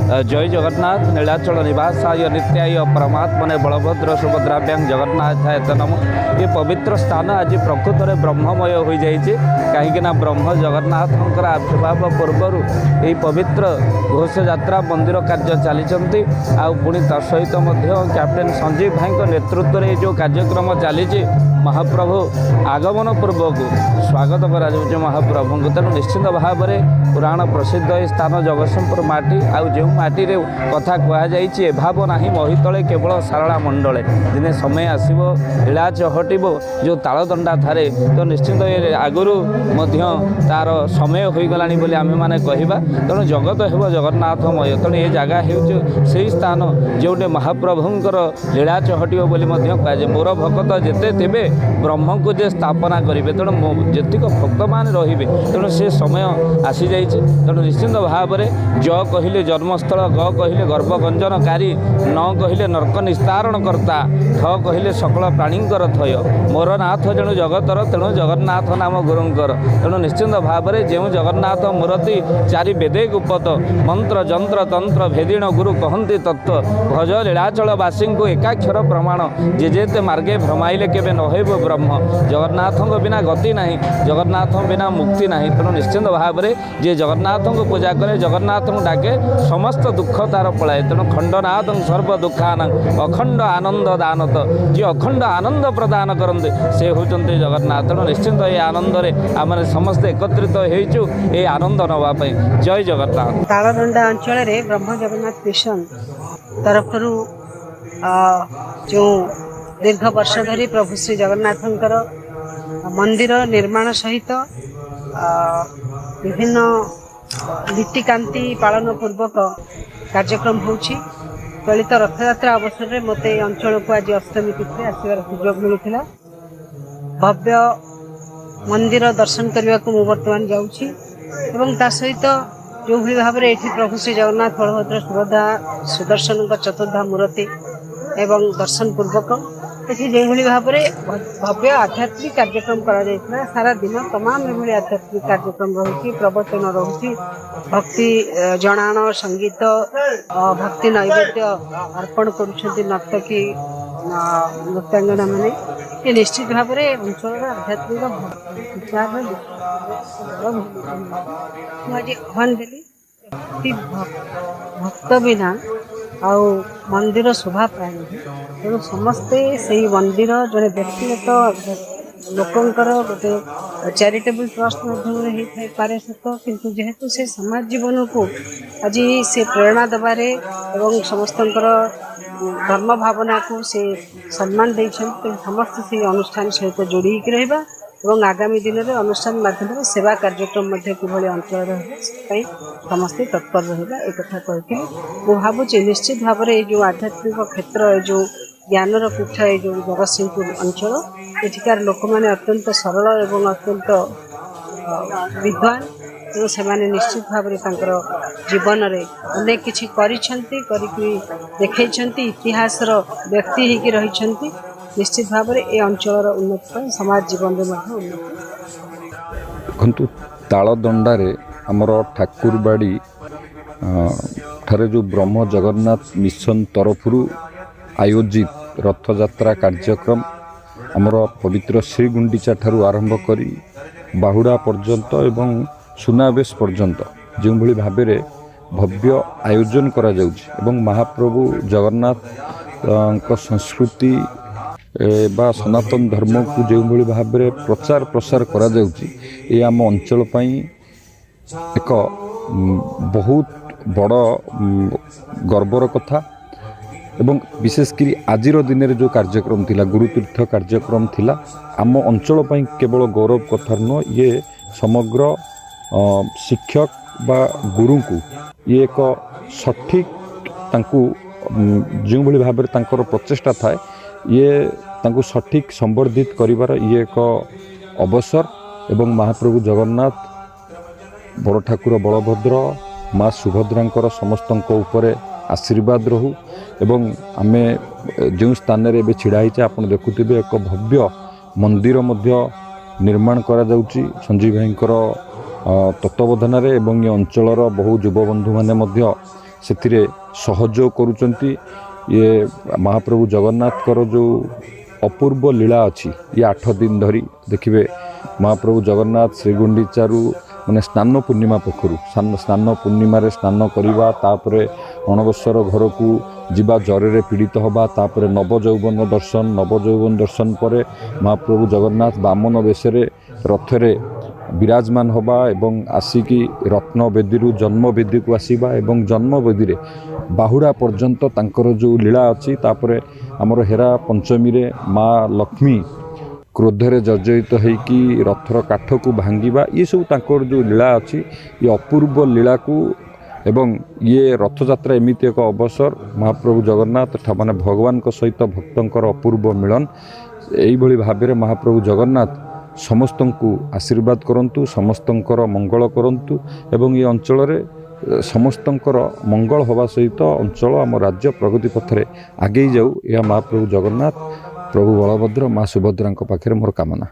जय जगन्नाथ नीलाचल निवासाय नित्याय परमात्मने बलभद्र सुभद्राभ्यां जगन्नाथाय नमो। ये पवित्र स्थान आज प्रकृत में ब्रह्ममय हो जाइए कहीं ब्रह्म जगन्नाथंकर आविर्भाव पूर्वर यही पवित्र घोष यात्रा मंदिर कार्य चली पुणी तहित कैप्टेन संजीव भाई नेतृत्व में जो कार्यक्रम चली महाप्रभु आगमन पूर्वक स्वागत करा महाप्रभु तेणु निश्चित भाव में पुराण प्रसिद्ध ये स्थान जगतसिंहपुर माटी आउ जो माटी रे कथा कहुई भाव ना महितले केवल सारला मंडले दिने समय आसब लीला चहटब जो तालदंडा थारे तो निश्चित आगुरी तार समय हो गला आम मैंने कहवा तेणु जगत हो जगन्नाथमय तेणु ये जगह हो स्थान जोटे महाप्रभुंर लीला चहटब बोली कहुए मोर भक्त जिते थे ब्रह्म को जे स्थापना करेंगे तेणु जेतिक भक्त मान रे तेणु से समय आसी जाइए तेणु निश्चित भाव में ज कहले जन्मस्थल ग कहले गर्भगंजनकारी न कहले नर्क निस्तारण कर्ता थ कहले सकल प्राणींकर थय मोर नाथ जेणु जगतर तेणु जगन्नाथ नाम गुरुंकर तेणु निश्चित भाव में जो जगन्नाथ मूर्ति चारि वेदे गुप्त मंत्र जंत्र तंत्र भेदीण गुरु कहती तत्व भज लीलाचलवासी को एकाक्षर प्रमाण जे जेते मार्गे भ्रमाइले केबे नहेब ब्रह्म जगन्नाथ बिना गति नहीं जगन्नाथ बिना मुक्ति नहीं तेणु निश्चित भाव में जे जगन्नाथ को पूजा करे जगन्नाथ को डाके समस्त दुख तार पलाए तेणु खंडनाथ सर्व दुखान अखंड आनंद दानत जी अखंड आनंद प्रदान करते से होते जगन्नाथ तेणु निश्चित ये आनंद आम समस्ते एकत्रित हो आनंद नापी जय जगन्नाथ। तालदंडा अंचल ब्रह्म जगन्नाथ मिशन तरफ जो दीर्घ वर्ष धरी प्रभु श्री जगन्नाथंकर मंदिर निर्माण सहित विभिन्न नीतिकांति पालन पूर्वक कार्यक्रम होछि। चलित रथयात्रा अवसर में मते अंचल को आज अष्टमी तिथि आसबार सुजोग मिलता भव्य मंदिर दर्शन करने को मु बर्तमान जाऊँगी एवं ता सहित जो भी भाव में ये प्रभु श्री जगन्नाथ बलभद्र सुभद्रा सुदर्शन चतुर्धा मूर्ति एवं दर्शन पूर्वक ये जो भाव में भव्य आध्यात्मिक कार्यक्रम करा सारा दिन तमाम ये आध्यात्मिक कार्यक्रम रही प्रवचन रही भक्ति जनाण संगीत भक्ति नैवेद्य अर्पण कर नर्तकी नृत्यांगना मैंने ये निश्चित भाव में अंचल आध्यात्मिक आज आह्वान देली भक्त बिना आउ मंदिर शोभा पाए तेणु समस्ते से मंदिर जड़े व्यक्तिगत लोकंकर गोटे चैरिटेबल ट्रस्ट पारे सत किंतु जेहेतु से समाज जीवन को आज से प्रेरणा देवारे एवं समस्त धर्म भावना को से सम्मान देते समस्त से अनुष्ठान सहित जोड़ी रहा और आगामी दिन में अनुष्ठान माध्यम सेवा कार्यक्रम किभली अंचल रही समस्ते तत्पर रहा एक कही मुझे भावुँ निश्चित भाव में जो आध्यात्मिक क्षेत्र जो ज्ञानर पीठ ये जो जगतसिंहपुर अंचल एठिकार लोक मैंने अत्यंत सरल एवं अत्यंत विद्वान तो से निश्चित भाव में जीवन में अनेक किसी देखते इतिहास व्यक्ति होगी रही निश्चित भाव में ये अंचल उन्नति समाज जीवन में उन्नति तालदंडारे आमर ठाकुरबाड़ी ठारे जो ब्रह्म जगन्नाथ मिशन तरफ आयोजित रथयात्रा कार्यक्रम आमर पवित्र श्रीगुंडीचा ठारू आरंभ करी बाहुड़ा पर्यंत एवं सुनावेश पर्यंत जो भली भाव में भव्य आयोजन करा जाउछि एवं महाप्रभु जगन्नाथ संस्कृति बा सनातन धर्म को जो भली भाव में प्रचार प्रसार करा जाउछि ये आम अंचल पई एक बहुत बड़ गर्वर कथा एवं विशेषकर आजिर दिन में जो कार्यक्रम थिला गुरुतीर्थ कार्यक्रम थिला आम अंचल पई केवल गौरव कथा नुह ये समग्र शिक्षक बा गुरु को ये एक सठिक तांकु जो भली भाव में तांकर प्रचेष्टा थाए ये तांकु सठिक संवर्धित करिवार ये एक अवसर एवं महाप्रभु जगन्नाथ बड़ ठाकुर बलभद्र माँ सुभद्रांकर समस्तंक उपरे आशीर्वाद रहू एवं आमे जो स्थान रे छिड़ाई आप देखुवे एक भव्य मंदिर मध्य निर्माण करा जाउची संजीव भाईंकर तत्वावधान एवं ये अंचलर बहु युवबंधु माने ସେଥିରେ ସହଯୋଗ କରୁଛନ୍ତି। ये महाप्रभु जगन्नाथ जो अपूर्व लीला अच्छी ये 8 दिन धरी देखिए महाप्रभु जगन्नाथ श्रीगुंडीचारू माने स्नान पूर्णिमा पक्षर स्नान पूर्णिमा स्नान करवा तापरे अणबस्वर घर को जीवा जरे पीड़ित हवा तापरे नवजौवन दर्शन पर महाप्रभु जगन्नाथ बामन वेशरे रथरे विराजमान हवा एवं आसिकी रत्नवेदी जन्मवेदी को आसवा एवं जन्मवेदी बाहुड़ा पर्यंत तांकर जो लीला अच्छी तापरे आमर हेरा पंचमी रे माँ लक्ष्मी क्रोधरे जर्जरित होइकी रथर काठ को भांगिबा ये सब तांकर जो लीला अच्छी ये अपूर्व लीला को एवं ये रथयात्रा एमती एक अवसर महाप्रभु जगन्नाथ माने भगवान को सहित भक्तंकर अपूर्व मिलन यही भाव में महाप्रभु जगन्नाथ समस्त को आशीर्वाद करंतु समस्तंकर मंगल करंतु एवं ये अंचल रे समस्तंकर मंगल हवा सहित अंचल आम राज्य प्रगति पथरे आगे जाऊ यह महाप्रभु जगन्नाथ प्रभु बलभद्र माँ सुभद्रा पाखे मोर कामना।